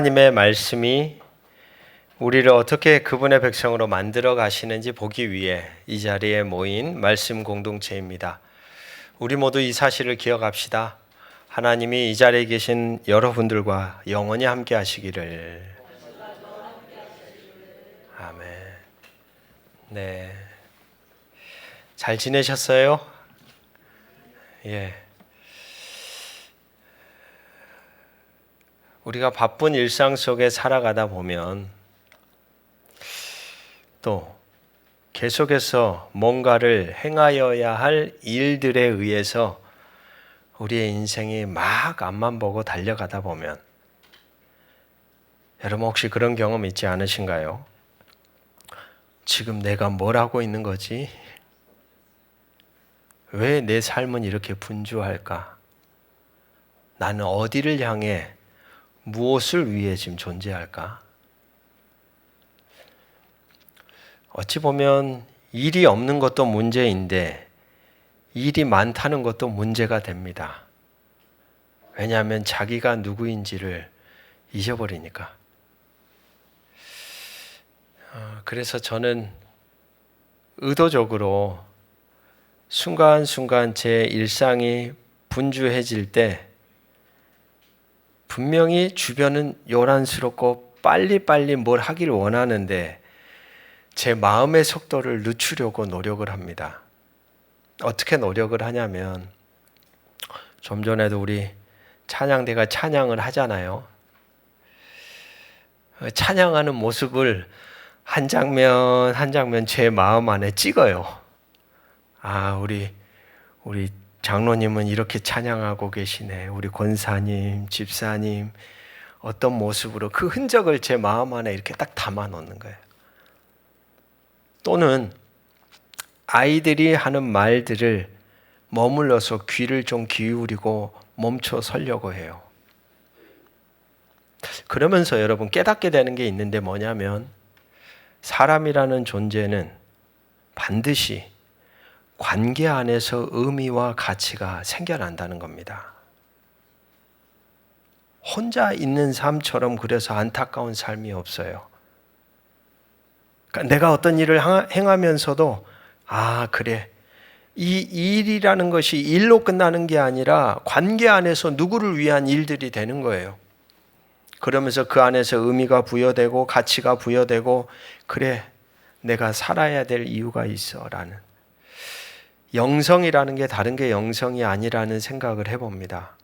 하나님의 말씀이 우리를 어떻게 그분의 백성으로 만들어 가시는지 보기 위해 이 자리에 모인 말씀 공동체입니다. 우리 모두 이 사실을 기억합시다. 하나님이 이 자리에 계신 여러분들과 영원히 함께 하시기를. 아멘. 네. 잘 지내셨어요? 예. 우리가 바쁜 일상 속에 살아가다 보면 또 계속해서 뭔가를 행하여야 할 일들에 의해서 우리의 인생이 막 앞만 보고 달려가다 보면, 여러분 혹시 그런 경험 있지 않으신가요? 지금 내가 뭘 하고 있는 거지? 왜 내 삶은 이렇게 분주할까? 나는 어디를 향해 무엇을 위해 지금 존재할까? 어찌 보면 일이 없는 것도 문제인데 일이 많다는 것도 문제가 됩니다. 왜냐하면 자기가 누구인지를 잊어버리니까. 그래서 저는 의도적으로 순간순간 제 일상이 분주해질 때 분명히 주변은 요란스럽고 빨리빨리 뭘 하길 원하는데 제 마음의 속도를 늦추려고 노력을 합니다. 어떻게 노력을 하냐면, 좀 전에도 우리 찬양대가 찬양을 하잖아요. 찬양하는 모습을 한 장면 한 장면 제 마음 안에 찍어요. 우리 장로님은 이렇게 찬양하고 계시네. 우리 권사님, 집사님 어떤 모습으로, 그 흔적을 제 마음 안에 이렇게 딱 담아 놓는 거예요. 또는 아이들이 하는 말들을 머물러서 귀를 좀 기울이고 멈춰 서려고 해요. 그러면서 여러분 깨닫게 되는 게 있는데 뭐냐면, 사람이라는 존재는 반드시 관계 안에서 의미와 가치가 생겨난다는 겁니다. 혼자 있는 삶처럼 그래서 안타까운 삶이 없어요. 그러니까 내가 어떤 일을 행하면서도 그래, 이 일이라는 것이 일로 끝나는 게 아니라 관계 안에서 누구를 위한 일들이 되는 거예요. 그러면서 그 안에서 의미가 부여되고 가치가 부여되고, 그래, 내가 살아야 될 이유가 있어 라는, 영성이라는 게 다른 게 영성이 아니라는 생각을 해봅니다.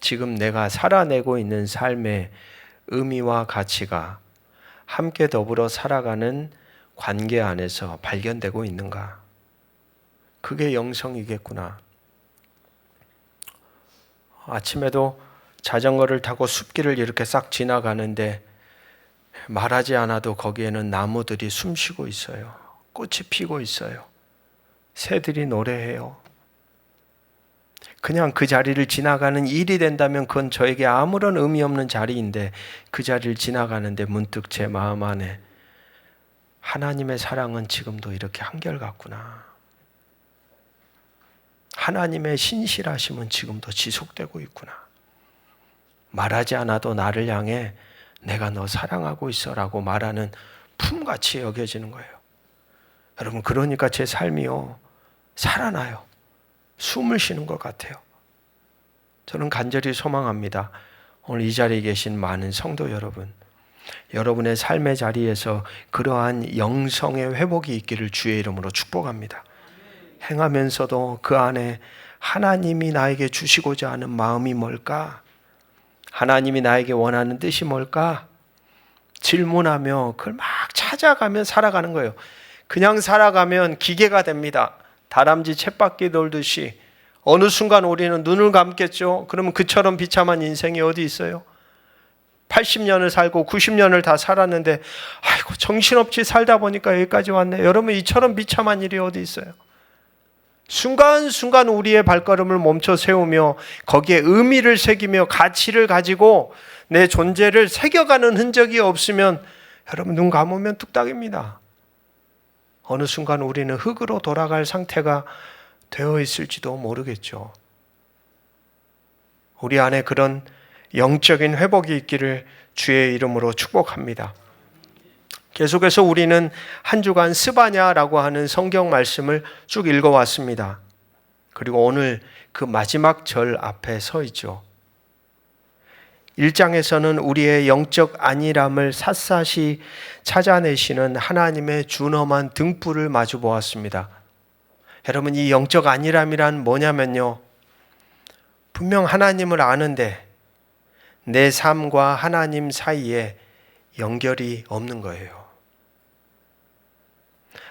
지금 내가 살아내고 있는 삶의 의미와 가치가 함께 더불어 살아가는 관계 안에서 발견되고 있는가? 그게 영성이겠구나. 아침에도 자전거를 타고 숲길을 이렇게 싹 지나가는데 말하지 않아도 거기에는 나무들이 숨쉬고 있어요. 꽃이 피고 있어요. 새들이 노래해요. 그냥 그 자리를 지나가는 일이 된다면 그건 저에게 아무런 의미 없는 자리인데, 그 자리를 지나가는데 문득 제 마음 안에 하나님의 사랑은 지금도 이렇게 한결같구나. 하나님의 신실하심은 지금도 지속되고 있구나. 말하지 않아도 나를 향해 내가 너 사랑하고 있어라고 말하는 품같이 여겨지는 거예요. 여러분, 그러니까 제 삶이요, 살아나요. 숨을 쉬는 것 같아요. 저는 간절히 소망합니다. 오늘 이 자리에 계신 많은 성도 여러분, 여러분의 삶의 자리에서 그러한 영성의 회복이 있기를 주의 이름으로 축복합니다. 행하면서도 그 안에 하나님이 나에게 주시고자 하는 마음이 뭘까? 하나님이 나에게 원하는 뜻이 뭘까? 질문하며 그걸 막 찾아가면 살아가는 거예요. 그냥 살아가면 기계가 됩니다. 다람쥐 쳇바퀴 돌듯이 어느 순간 우리는 눈을 감겠죠. 그러면 그처럼 비참한 인생이 어디 있어요? 80년을 살고 90년을 다 살았는데 아이고 정신없이 살다 보니까 여기까지 왔네. 여러분, 이처럼 비참한 일이 어디 있어요? 순간순간 우리의 발걸음을 멈춰 세우며 거기에 의미를 새기며 가치를 가지고 내 존재를 새겨가는 흔적이 없으면 여러분, 눈 감으면 뚝딱입니다. 어느 순간 우리는 흙으로 돌아갈 상태가 되어 있을지도 모르겠죠. 우리 안에 그런 영적인 회복이 있기를 주의 이름으로 축복합니다. 계속해서 우리는 한 주간 스바냐라고 하는 성경 말씀을 쭉 읽어왔습니다. 그리고 오늘 그 마지막 절 앞에 서 있죠. 1장에서는 우리의 영적 안일함을 샅샅이 찾아내시는 하나님의 준엄한 등불을 마주 보았습니다. 여러분, 이 영적 안일함이란 뭐냐면요, 분명 하나님을 아는데 내 삶과 하나님 사이에 연결이 없는 거예요.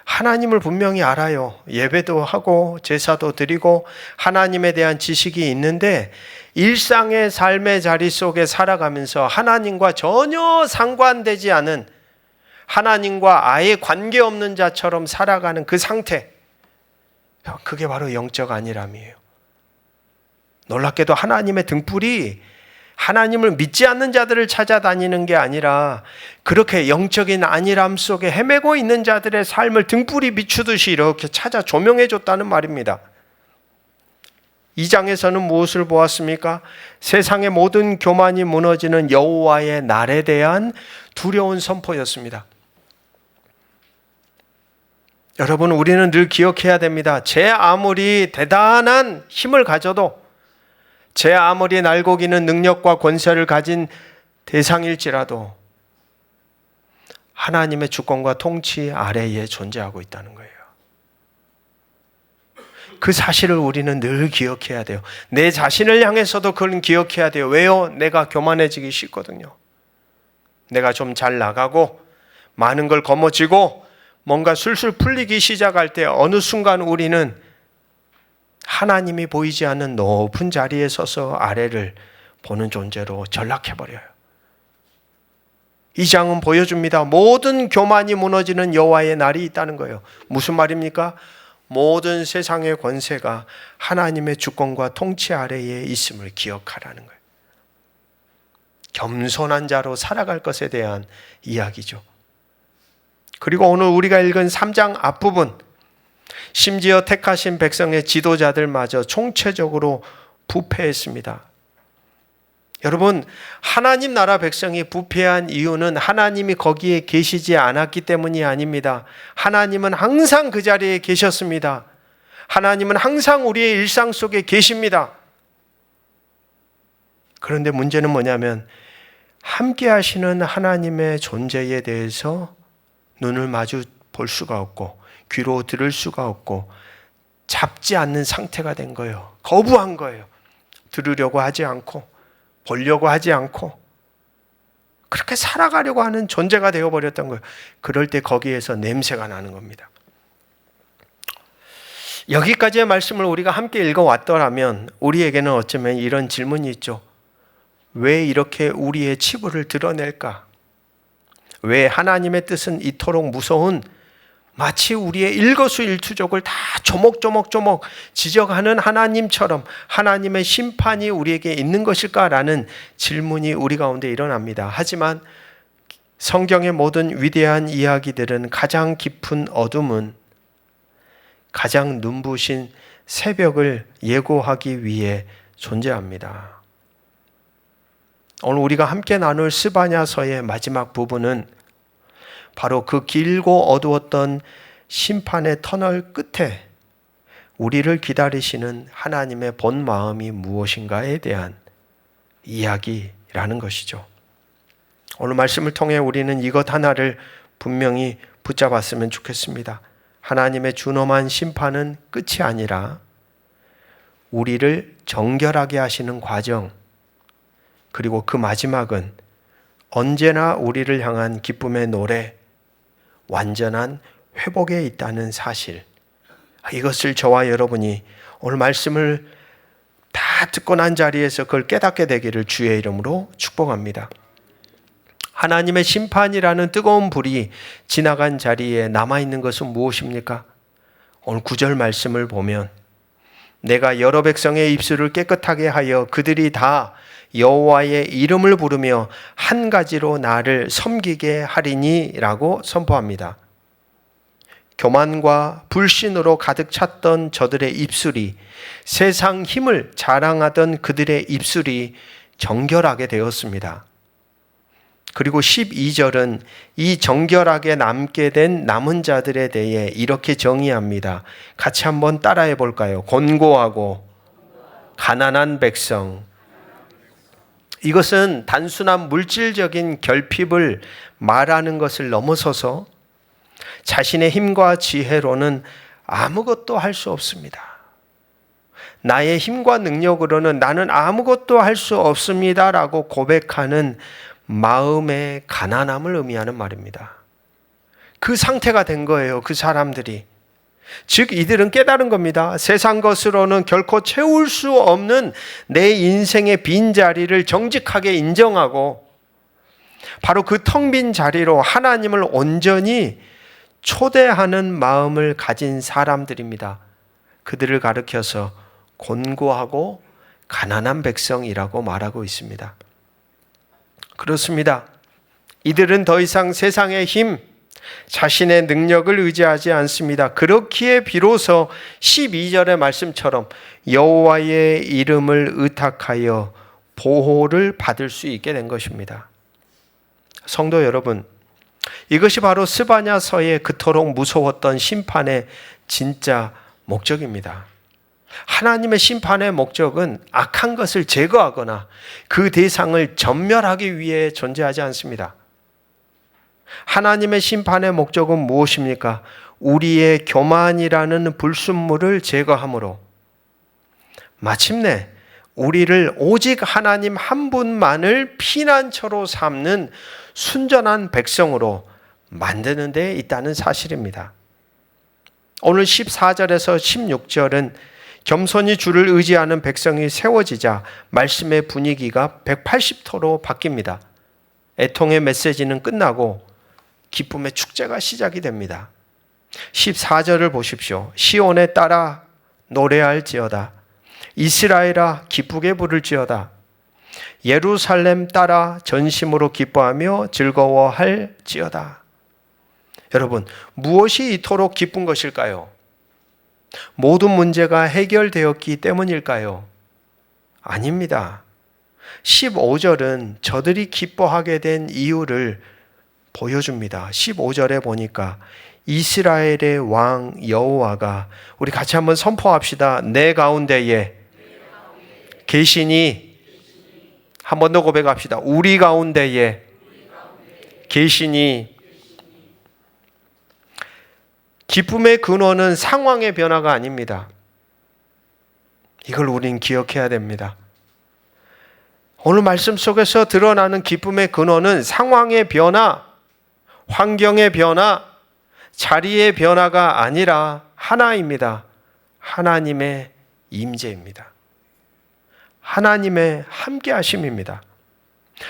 하나님을 분명히 알아요. 예배도 하고 제사도 드리고 하나님에 대한 지식이 있는데 일상의 삶의 자리 속에 살아가면서 하나님과 전혀 상관되지 않은, 하나님과 아예 관계없는 자처럼 살아가는 그 상태, 그게 바로 영적 안일함이에요. 놀랍게도 하나님의 등불이 하나님을 믿지 않는 자들을 찾아다니는 게 아니라 그렇게 영적인 안일함 속에 헤매고 있는 자들의 삶을 등불이 비추듯이 이렇게 찾아 조명해 줬다는 말입니다. 2장에서는 무엇을 보았습니까? 세상의 모든 교만이 무너지는 여호와의 날에 대한 두려운 선포였습니다. 여러분, 우리는 늘 기억해야 됩니다. 제 아무리 대단한 힘을 가져도, 제 아무리 날고기는 능력과 권세를 가진 대상일지라도 하나님의 주권과 통치 아래에 존재하고 있다는 거예요. 그 사실을 우리는 늘 기억해야 돼요. 내 자신을 향해서도 그건 기억해야 돼요. 왜요? 내가 교만해지기 쉽거든요. 내가 좀 잘 나가고 많은 걸 거머쥐고 뭔가 술술 풀리기 시작할 때 어느 순간 우리는 하나님이 보이지 않는 높은 자리에 서서 아래를 보는 존재로 전락해버려요. 이 장은 보여줍니다. 모든 교만이 무너지는 여호와의 날이 있다는 거예요. 무슨 말입니까? 모든 세상의 권세가 하나님의 주권과 통치 아래에 있음을 기억하라는 거예요. 겸손한 자로 살아갈 것에 대한 이야기죠. 그리고 오늘 우리가 읽은 3장 앞부분, 심지어 택하신 백성의 지도자들마저 총체적으로 부패했습니다. 여러분, 하나님 나라 백성이 부패한 이유는 하나님이 거기에 계시지 않았기 때문이 아닙니다. 하나님은 항상 그 자리에 계셨습니다. 하나님은 항상 우리의 일상 속에 계십니다. 그런데 문제는 뭐냐면 함께 하시는 하나님의 존재에 대해서 눈을 마주 볼 수가 없고 귀로 들을 수가 없고 잡지 않는 상태가 된 거예요. 거부한 거예요. 들으려고 하지 않고 보려고 하지 않고 그렇게 살아가려고 하는 존재가 되어버렸던 거예요. 그럴 때 거기에서 냄새가 나는 겁니다. 여기까지의 말씀을 우리가 함께 읽어왔더라면 우리에게는 어쩌면 이런 질문이 있죠. 왜 이렇게 우리의 치부를 드러낼까? 왜 하나님의 뜻은 이토록 무서운, 마치 우리의 일거수일투족을 다 조목조목 지적하는 하나님처럼 하나님의 심판이 우리에게 있는 것일까라는 질문이 우리 가운데 일어납니다. 하지만 성경의 모든 위대한 이야기들은 가장 깊은 어둠은 가장 눈부신 새벽을 예고하기 위해 존재합니다. 오늘 우리가 함께 나눌 스바냐서의 마지막 부분은 바로 그 길고 어두웠던 심판의 터널 끝에 우리를 기다리시는 하나님의 본 마음이 무엇인가에 대한 이야기라는 것이죠. 오늘 말씀을 통해 우리는 이것 하나를 분명히 붙잡았으면 좋겠습니다. 하나님의 준엄한 심판은 끝이 아니라 우리를 정결하게 하시는 과정, 그리고 그 마지막은 언제나 우리를 향한 기쁨의 노래, 완전한 회복에 있다는 사실, 이것을 저와 여러분이 오늘 말씀을 다 듣고 난 자리에서 그걸 깨닫게 되기를 주의 이름으로 축복합니다. 하나님의 심판이라는 뜨거운 불이 지나간 자리에 남아있는 것은 무엇입니까? 오늘 9절 말씀을 보면 내가 여러 백성의 입술을 깨끗하게 하여 그들이 다 여호와의 이름을 부르며 한 가지로 나를 섬기게 하리니 라고 선포합니다. 교만과 불신으로 가득 찼던 저들의 입술이, 세상 힘을 자랑하던 그들의 입술이 정결하게 되었습니다. 그리고 12절은 이 정결하게 남게 된 남은 자들에 대해 이렇게 정의합니다. 같이 한번 따라해 볼까요? 곤고하고 가난한 백성. 이것은 단순한 물질적인 결핍을 말하는 것을 넘어서서 자신의 힘과 지혜로는 아무것도 할 수 없습니다. 나의 힘과 능력으로는 나는 아무것도 할 수 없습니다라고 고백하는 마음의 가난함을 의미하는 말입니다. 그 상태가 된 거예요, 그 사람들이. 즉 이들은 깨달은 겁니다. 세상 것으로는 결코 채울 수 없는 내 인생의 빈자리를 정직하게 인정하고 바로 그 텅 빈 자리로 하나님을 온전히 초대하는 마음을 가진 사람들입니다. 그들을 가리켜서 곤고하고 가난한 백성이라고 말하고 있습니다. 그렇습니다. 이들은 더 이상 세상의 힘, 자신의 능력을 의지하지 않습니다. 그렇기에 비로소 12절의 말씀처럼 여호와의 이름을 의탁하여 보호를 받을 수 있게 된 것입니다. 성도 여러분, 이것이 바로 스바냐서의 그토록 무서웠던 심판의 진짜 목적입니다. 하나님의 심판의 목적은 악한 것을 제거하거나 그 대상을 전멸하기 위해 존재하지 않습니다. 하나님의 심판의 목적은 무엇입니까? 우리의 교만이라는 불순물을 제거함으로 마침내 우리를 오직 하나님 한 분만을 피난처로 삼는 순전한 백성으로 만드는 데 있다는 사실입니다. 오늘 14절에서 16절은 겸손히 주를 의지하는 백성이 세워지자 말씀의 분위기가 180도로 바뀝니다. 애통의 메시지는 끝나고 기쁨의 축제가 시작이 됩니다. 14절을 보십시오. 시온에 따라 노래할지어다. 이스라엘아 기쁘게 부를지어다. 예루살렘 따라 전심으로 기뻐하며 즐거워할지어다. 여러분, 무엇이 이토록 기쁜 것일까요? 모든 문제가 해결되었기 때문일까요? 아닙니다. 15절은 저들이 기뻐하게 된 이유를 보여줍니다. 15절에 보니까 이스라엘의 왕 여호와가, 우리 같이 한번 선포합시다. 내 가운데에 계시니, 한 번 더 고백합시다. 우리 가운데에 계시니. 기쁨의 근원은 상황의 변화가 아닙니다. 이걸 우리는 기억해야 됩니다. 오늘 말씀 속에서 드러나는 기쁨의 근원은 상황의 변화, 환경의 변화, 자리의 변화가 아니라 하나입니다. 하나님의 임재입니다. 하나님의 함께하심입니다.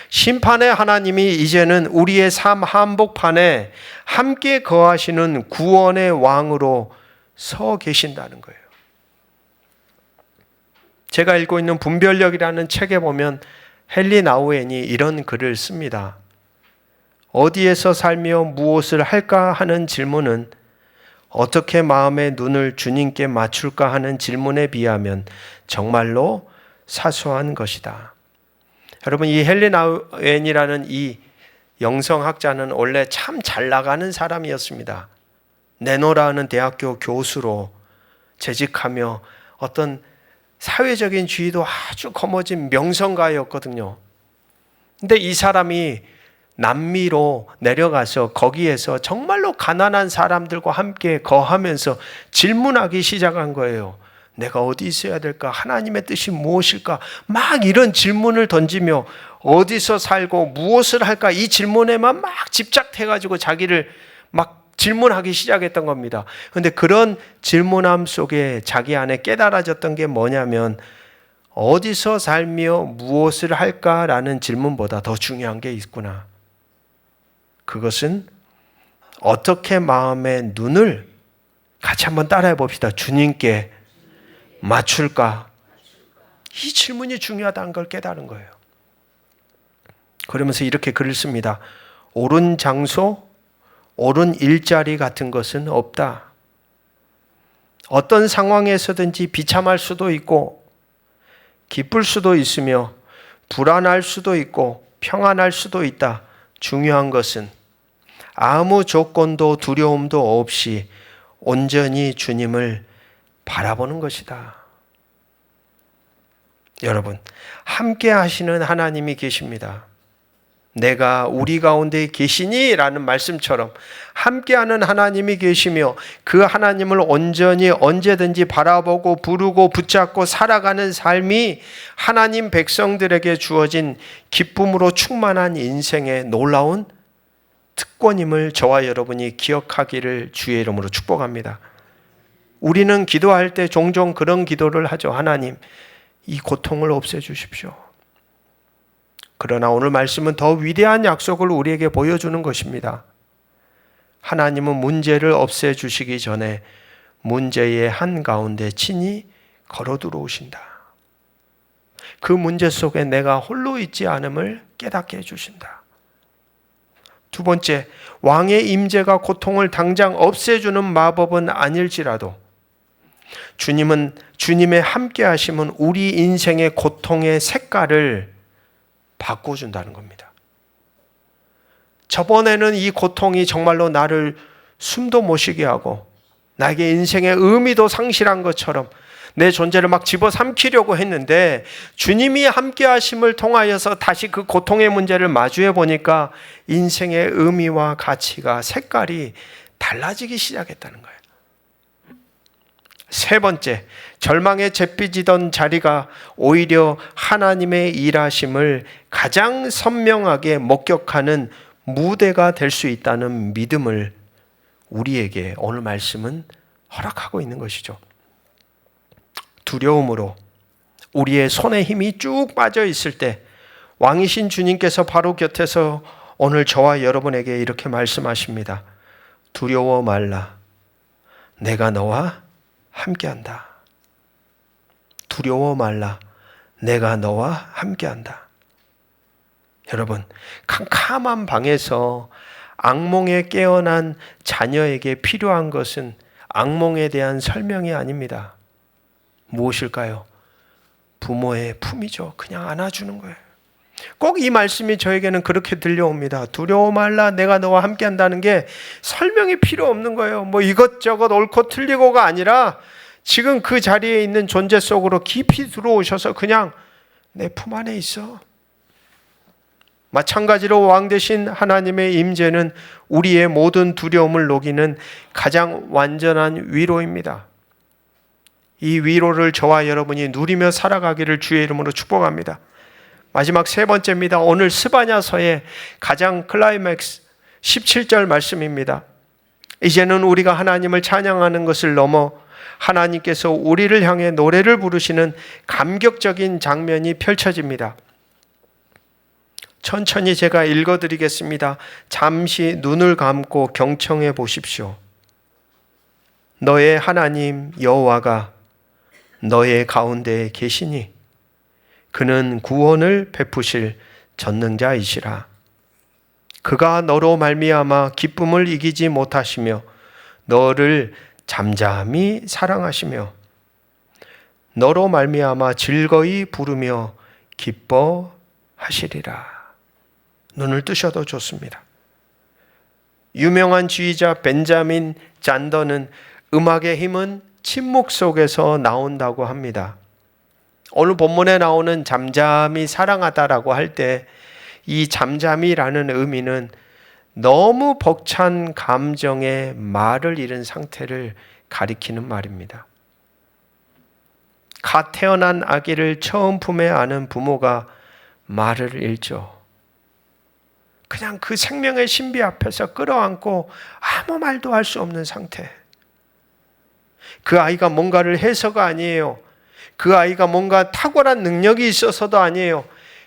심판의 하나님이 이제는 우리의 삶 한복판에 함께 거하시는 구원의 왕으로 서 계신다는 거예요. 제가 읽고 있는 분별력이라는 책에 보면 헨리 나우엔이 이런 글을 씁니다. 어디에서 살며 무엇을 할까 하는 질문은 어떻게 마음의 눈을 주님께 맞출까 하는 질문에 비하면 정말로 사소한 것이다. 여러분, 이 헨리 나우엔이라는 이 영성학자는 원래 참 잘 나가는 사람이었습니다. 네노라는 대학교 교수로 재직하며 어떤 사회적인 지위도 아주 거머쥔 명성가였거든요. 근데 이 사람이 남미로 내려가서 거기에서 정말로 가난한 사람들과 함께 거하면서 질문하기 시작한 거예요. 내가 어디 있어야 될까? 하나님의 뜻이 무엇일까? 막 이런 질문을 던지며 어디서 살고 무엇을 할까? 이 질문에만 막 집착해가지고 자기를 막 질문하기 시작했던 겁니다. 그런데 그런 질문함 속에 자기 안에 깨달아졌던 게 뭐냐면 어디서 살며 무엇을 할까라는 질문보다 더 중요한 게 있구나. 그것은 어떻게 마음의 눈을 같이 한번 따라해 봅시다. 주님께 맞출까? 이 질문이 중요하다는 걸 깨달은 거예요. 그러면서 이렇게 글을 씁니다. 옳은 장소, 옳은 일자리 같은 것은 없다. 어떤 상황에서든지 비참할 수도 있고 기쁠 수도 있으며 불안할 수도 있고 평안할 수도 있다. 중요한 것은 아무 조건도 두려움도 없이 온전히 주님을 바라보는 것이다. 여러분, 함께 하시는 하나님이 계십니다. 내가 우리 가운데 계시니 라는 말씀처럼 함께하는 하나님이 계시며 그 하나님을 온전히 언제든지 바라보고 부르고 붙잡고 살아가는 삶이 하나님 백성들에게 주어진 기쁨으로 충만한 인생의 놀라운 특권임을 저와 여러분이 기억하기를 주의 이름으로 축복합니다. 우리는 기도할 때 종종 그런 기도를 하죠. 하나님, 이 고통을 없애주십시오. 그러나 오늘 말씀은 더 위대한 약속을 우리에게 보여주는 것입니다. 하나님은 문제를 없애주시기 전에 문제의 한가운데 친히 걸어 들어오신다. 그 문제 속에 내가 홀로 있지 않음을 깨닫게 해주신다. 두 번째, 왕의 임재가 고통을 당장 없애주는 마법은 아닐지라도 주님은 주님의 함께 하심은 우리 인생의 고통의 색깔을 바꿔준다는 겁니다. 저번에는 이 고통이 정말로 나를 숨도 못 쉬게 하고 나에게 인생의 의미도 상실한 것처럼 내 존재를 막 집어삼키려고 했는데 주님이 함께 하심을 통하여서 다시 그 고통의 문제를 마주해 보니까 인생의 의미와 가치가 색깔이 달라지기 시작했다는 거예요. 세 번째, 절망에 재삐지던 자리가 오히려 하나님의 일하심을 가장 선명하게 목격하는 무대가 될 수 있다는 믿음을 우리에게 오늘 말씀은 허락하고 있는 것이죠. 두려움으로 우리의 손에 힘이 쭉 빠져 있을 때 왕이신 주님께서 바로 곁에서 오늘 저와 여러분에게 이렇게 말씀하십니다. 두려워 말라. 내가 너와 함께한다. 두려워 말라. 내가 너와 함께한다. 여러분, 캄캄한 방에서 악몽에 깨어난 자녀에게 필요한 것은 악몽에 대한 설명이 아닙니다. 무엇일까요? 부모의 품이죠. 그냥 안아주는 거예요. 꼭 이 말씀이 저에게는 그렇게 들려옵니다. 두려워 말라. 내가 너와 함께한다는 게 설명이 필요 없는 거예요. 뭐 이것저것 옳고 틀리고가 아니라 지금 그 자리에 있는 존재 속으로 깊이 들어오셔서 그냥 내 품 안에 있어. 마찬가지로 왕 되신 하나님의 임재는 우리의 모든 두려움을 녹이는 가장 완전한 위로입니다. 이 위로를 저와 여러분이 누리며 살아가기를 주의 이름으로 축복합니다. 마지막 세 번째입니다. 오늘 스바냐서의 가장 클라이맥스 17절 말씀입니다. 이제는 우리가 하나님을 찬양하는 것을 넘어 하나님께서 우리를 향해 노래를 부르시는 감격적인 장면이 펼쳐집니다. 천천히 제가 읽어드리겠습니다. 잠시 눈을 감고 경청해 보십시오. 너의 하나님 여호와가 너의 가운데에 계시니 그는 구원을 베푸실 전능자이시라. 그가 너로 말미암아 기쁨을 이기지 못하시며 너를 잠잠히 사랑하시며 너로 말미암아 즐거이 부르며 기뻐하시리라. 눈을 뜨셔도 좋습니다. 유명한 지휘자 벤자민 잔더는 음악의 힘은 침묵 속에서 나온다고 합니다. 오늘 본문에 나오는 잠잠히 사랑하다라고 할 때 이 잠잠이라는 의미는 너무 벅찬 감정의 말을 잃은 상태를 가리키는 말입니다. 갓 태어난 아기를 처음 품에 안은 부모가 말을 잃죠. 그냥 그 생명의 신비 앞에서 끌어안고 아무 말도 할 수 없는 상태. 그 아이가 뭔가를 해서가 아니에요. 그 아이가 뭔가 탁월한 능력이 있어서도 아니에요.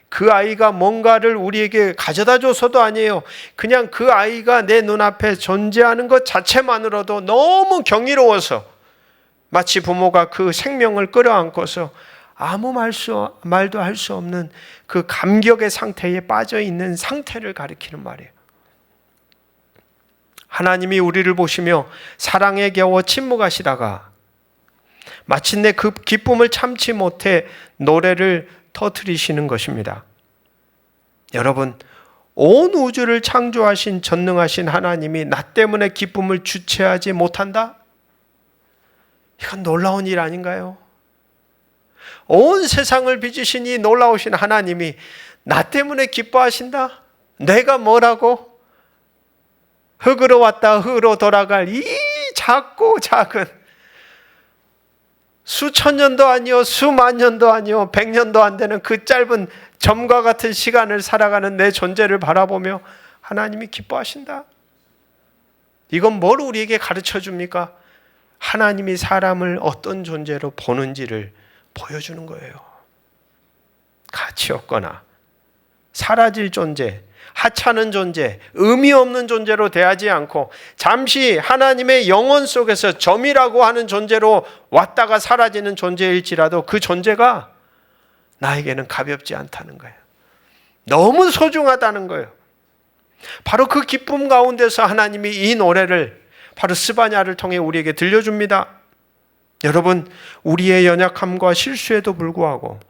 그 아이가 뭔가를 우리에게 가져다 줘서도 아니에요. 그냥 그 아이가 내 눈앞에 존재하는 것 자체만으로도 너무 경이로워서 마치 부모가 그 생명을 끌어안고서 아무 말도 할 수 없는 그 감격의 상태에 빠져 있는 상태를 가리키는 말이에요. 하나님이 우리를 보시며 사랑에 겨워 침묵하시다가 마침내 그 기쁨을 참지 못해 노래를 터뜨리시는 것입니다. 여러분, 온 우주를 창조하신 전능하신 하나님이 나 때문에 기쁨을 주체하지 못한다? 이건 놀라운 일 아닌가요? 온 세상을 빚으신 이 놀라우신 하나님이 나 때문에 기뻐하신다? 내가 뭐라고? 흙으로 왔다 흙으로 돌아갈 이 작고 작은 수천 년도 아니요 수만 년도 아니요 100년도 안 되는 그 짧은 점과 같은 시간을 살아가는 내 존재를 바라보며 하나님이 기뻐하신다. 이건 뭘 우리에게 가르쳐 줍니까? 하나님이 사람을 어떤 존재로 보는지를 보여주는 거예요. 가치 없거나 사라질 존재, 하찮은 존재, 의미 없는 존재로 대하지 않고 잠시 하나님의 영혼 속에서 점이라고 하는 존재로 왔다가 사라지는 존재일지라도 그 존재가 나에게는 가볍지 않다는 거예요. 너무 소중하다는 거예요. 바로 그 기쁨 가운데서 하나님이 이 노래를 바로 스바냐를 통해 우리에게 들려줍니다. 여러분, 우리의 연약함과 실수에도 불구하고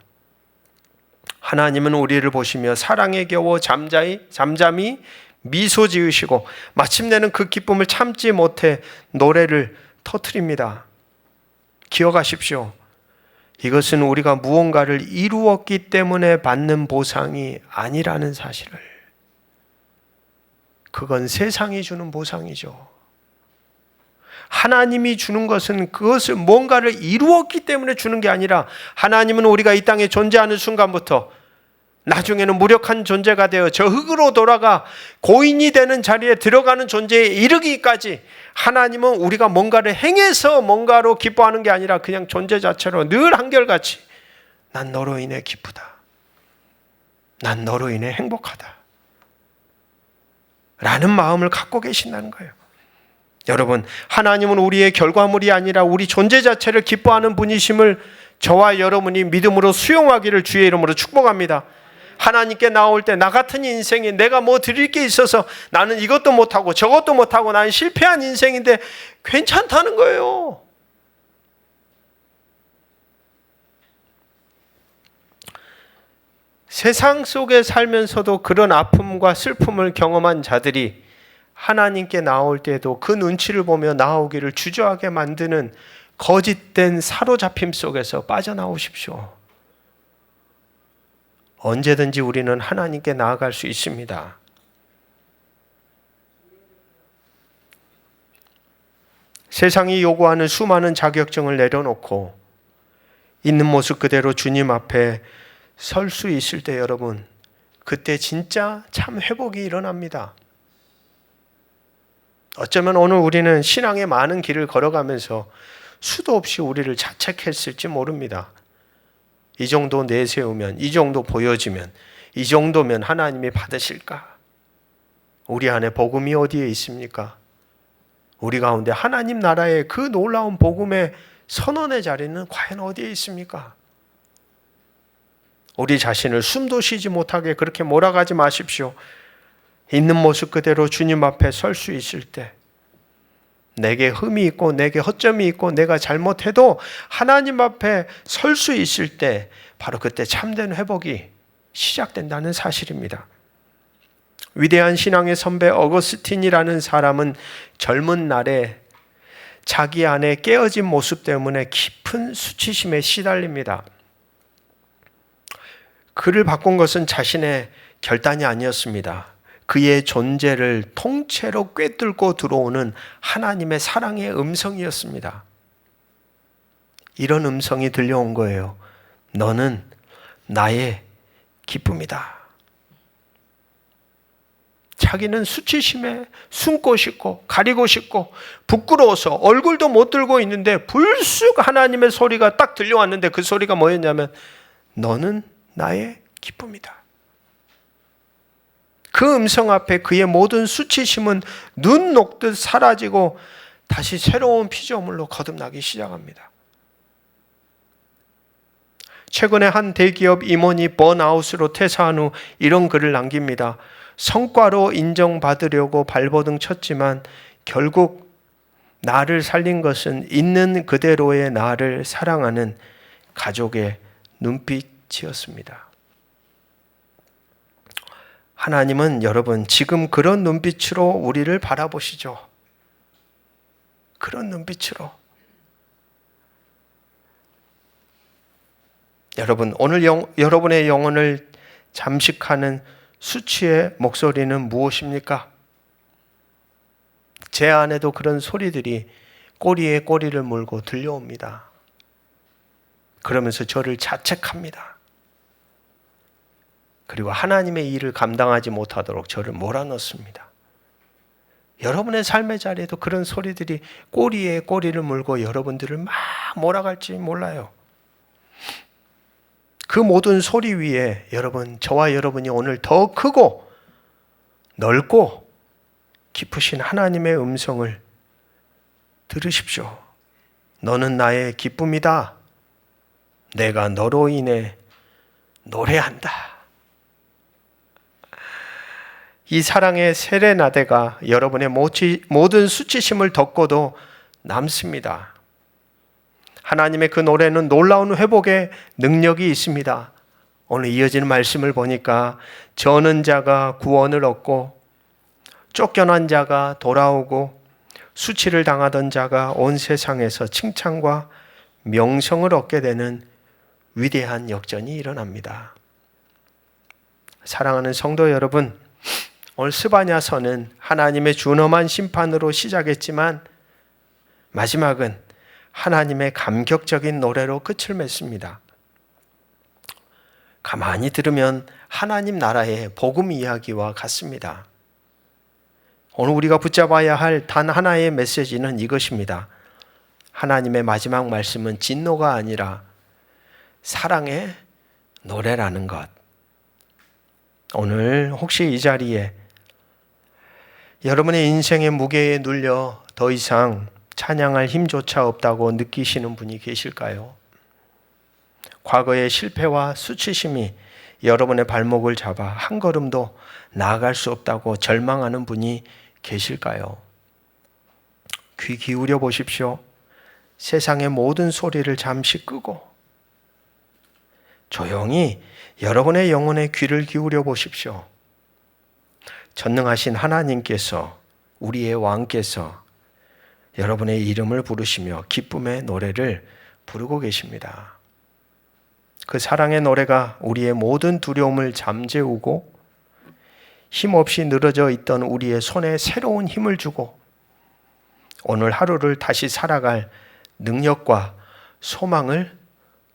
하나님은 우리를 보시며 사랑에 겨워 잠잠히 미소 지으시고 마침내는 그 기쁨을 참지 못해 노래를 터뜨립니다. 기억하십시오. 이것은 우리가 무언가를 이루었기 때문에 받는 보상이 아니라는 사실을. 그건 세상이 주는 보상이죠. 하나님이 주는 것은 그것을 뭔가를 이루었기 때문에 주는 게 아니라 하나님은 우리가 이 땅에 존재하는 순간부터 나중에는 무력한 존재가 되어 저 흙으로 돌아가 고인이 되는 자리에 들어가는 존재에 이르기까지 하나님은 우리가 뭔가를 행해서 뭔가로 기뻐하는 게 아니라 그냥 존재 자체로 늘 한결같이 난 너로 인해 기쁘다. 난 너로 인해 행복하다. 라는 마음을 갖고 계신다는 거예요. 여러분, 하나님은 우리의 결과물이 아니라 우리 존재 자체를 기뻐하는 분이심을 저와 여러분이 믿음으로 수용하기를 주의 이름으로 축복합니다. 하나님께 나올 때 나 같은 인생에 내가 뭐 드릴 게 있어서 나는 이것도 못하고 저것도 못하고 나는 실패한 인생인데 괜찮다는 거예요. 세상 속에 살면서도 그런 아픔과 슬픔을 경험한 자들이 하나님께 나올 때도 그 눈치를 보며 나오기를 주저하게 만드는 거짓된 사로잡힘 속에서 빠져나오십시오. 언제든지 우리는 하나님께 나아갈 수 있습니다. 세상이 요구하는 수많은 자격증을 내려놓고 있는 모습 그대로 주님 앞에 설 수 있을 때 여러분, 그때 진짜 참 회복이 일어납니다. 어쩌면 오늘 우리는 신앙의 많은 길을 걸어가면서 수도 없이 우리를 자책했을지 모릅니다. 이 정도 내세우면, 이 정도 보여지면, 이 정도면 하나님이 받으실까? 우리 안에 복음이 어디에 있습니까? 우리 가운데 하나님 나라의 그 놀라운 복음의 선언의 자리는 과연 어디에 있습니까? 우리 자신을 숨도 쉬지 못하게 그렇게 몰아가지 마십시오. 있는 모습 그대로 주님 앞에 설 수 있을 때 내게 흠이 있고 내게 허점이 있고 내가 잘못해도 하나님 앞에 설 수 있을 때 바로 그때 참된 회복이 시작된다는 사실입니다. 위대한 신앙의 선배 어거스틴이라는 사람은 젊은 날에 자기 안에 깨어진 모습 때문에 깊은 수치심에 시달립니다. 그를 바꾼 것은 자신의 결단이 아니었습니다. 그의 존재를 통째로 꿰뚫고 들어오는 하나님의 사랑의 음성이었습니다. 이런 음성이 들려온 거예요. 너는 나의 기쁨이다. 자기는 수치심에 숨고 싶고 가리고 싶고 부끄러워서 얼굴도 못 들고 있는데 불쑥 하나님의 소리가 딱 들려왔는데 그 소리가 뭐였냐면 너는 나의 기쁨이다. 그 음성 앞에 그의 모든 수치심은 눈 녹듯 사라지고 다시 새로운 피조물로 거듭나기 시작합니다. 최근에 한 대기업 임원이 번아웃으로 퇴사한 후 이런 글을 남깁니다. 성과로 인정받으려고 발버둥 쳤지만 결국 나를 살린 것은 있는 그대로의 나를 사랑하는 가족의 눈빛이었습니다. 하나님은 여러분 지금 그런 눈빛으로 우리를 바라보시죠. 그런 눈빛으로. 여러분 오늘 여러분의 영혼을 잠식하는 수치의 목소리는 무엇입니까? 제 안에도 그런 소리들이 꼬리에 꼬리를 물고 들려옵니다. 그러면서 저를 자책합니다. 그리고 하나님의 일을 감당하지 못하도록 저를 몰아넣습니다. 여러분의 삶의 자리에도 그런 소리들이 꼬리에 꼬리를 물고 여러분들을 막 몰아갈지 몰라요. 그 모든 소리 위에 여러분, 저와 여러분이 오늘 더 크고 넓고 깊으신 하나님의 음성을 들으십시오. 너는 나의 기쁨이다. 내가 너로 인해 노래한다. 이 사랑의 세레나데가 여러분의 모든 수치심을 덮고도 남습니다. 하나님의 그 노래는 놀라운 회복의 능력이 있습니다. 오늘 이어지는 말씀을 보니까 저는 자가 구원을 얻고 쫓겨난 자가 돌아오고 수치를 당하던 자가 온 세상에서 칭찬과 명성을 얻게 되는 위대한 역전이 일어납니다. 사랑하는 성도 여러분, 오늘 스바냐서는 하나님의 준엄한 심판으로 시작했지만 마지막은 하나님의 감격적인 노래로 끝을 맺습니다. 가만히 들으면 하나님 나라의 복음 이야기와 같습니다. 오늘 우리가 붙잡아야 할 단 하나의 메시지는 이것입니다. 하나님의 마지막 말씀은 진노가 아니라 사랑의 노래라는 것. 오늘 혹시 이 자리에 여러분의 인생의 무게에 눌려 더 이상 찬양할 힘조차 없다고 느끼시는 분이 계실까요? 과거의 실패와 수치심이 여러분의 발목을 잡아 한 걸음도 나아갈 수 없다고 절망하는 분이 계실까요? 귀 기울여 보십시오. 세상의 모든 소리를 잠시 끄고 조용히 여러분의 영혼의 귀를 기울여 보십시오. 전능하신 하나님께서, 우리의 왕께서 여러분의 이름을 부르시며 기쁨의 노래를 부르고 계십니다. 그 사랑의 노래가 우리의 모든 두려움을 잠재우고 힘없이 늘어져 있던 우리의 손에 새로운 힘을 주고 오늘 하루를 다시 살아갈 능력과 소망을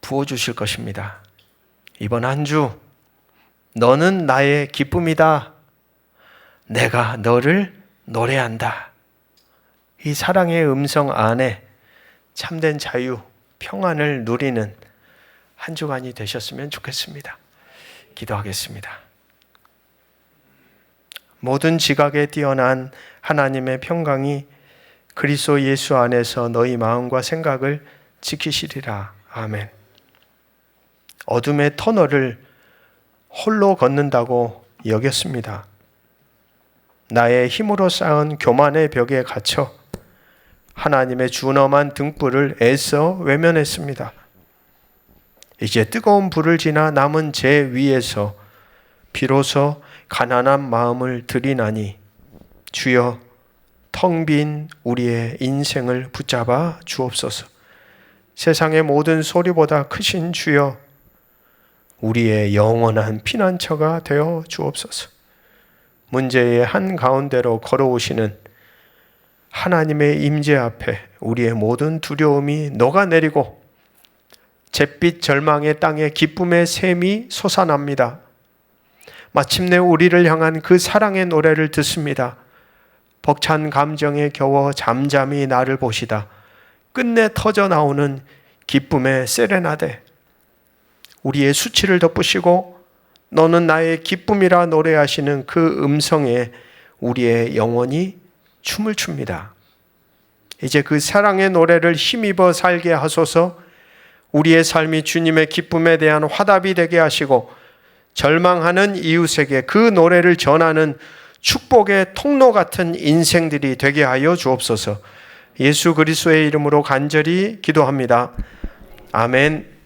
부어주실 것입니다. 이번 한 주 너는 나의 기쁨이다. 내가 너를 노래한다. 이 사랑의 음성 안에 참된 자유, 평안을 누리는 한 주간이 되셨으면 좋겠습니다. 기도하겠습니다. 모든 지각에 뛰어난 하나님의 평강이 그리스도 예수 안에서 너희 마음과 생각을 지키시리라. 아멘. 어둠의 터널을 홀로 걷는다고 여겼습니다. 나의 힘으로 쌓은 교만의 벽에 갇혀 하나님의 준엄한 등불을 애써 외면했습니다. 이제 뜨거운 불을 지나 남은 제 위에서 비로소 가난한 마음을 드리나니 주여 텅 빈 우리의 인생을 붙잡아 주옵소서. 세상의 모든 소리보다 크신 주여 우리의 영원한 피난처가 되어 주옵소서. 문제의 한가운데로 걸어오시는 하나님의 임재 앞에 우리의 모든 두려움이 녹아내리고 잿빛 절망의 땅에 기쁨의 샘이 솟아납니다. 마침내 우리를 향한 그 사랑의 노래를 듣습니다. 벅찬 감정에 겨워 잠잠히 나를 보시다 끝내 터져 나오는 기쁨의 세레나데. 우리의 수치를 덮으시고 너는 나의 기쁨이라 노래하시는 그 음성에 우리의 영혼이 춤을 춥니다. 이제 그 사랑의 노래를 힘입어 살게 하소서. 우리의 삶이 주님의 기쁨에 대한 화답이 되게 하시고 절망하는 이웃에게 그 노래를 전하는 축복의 통로 같은 인생들이 되게 하여 주옵소서. 예수 그리스도의 이름으로 간절히 기도합니다. 아멘.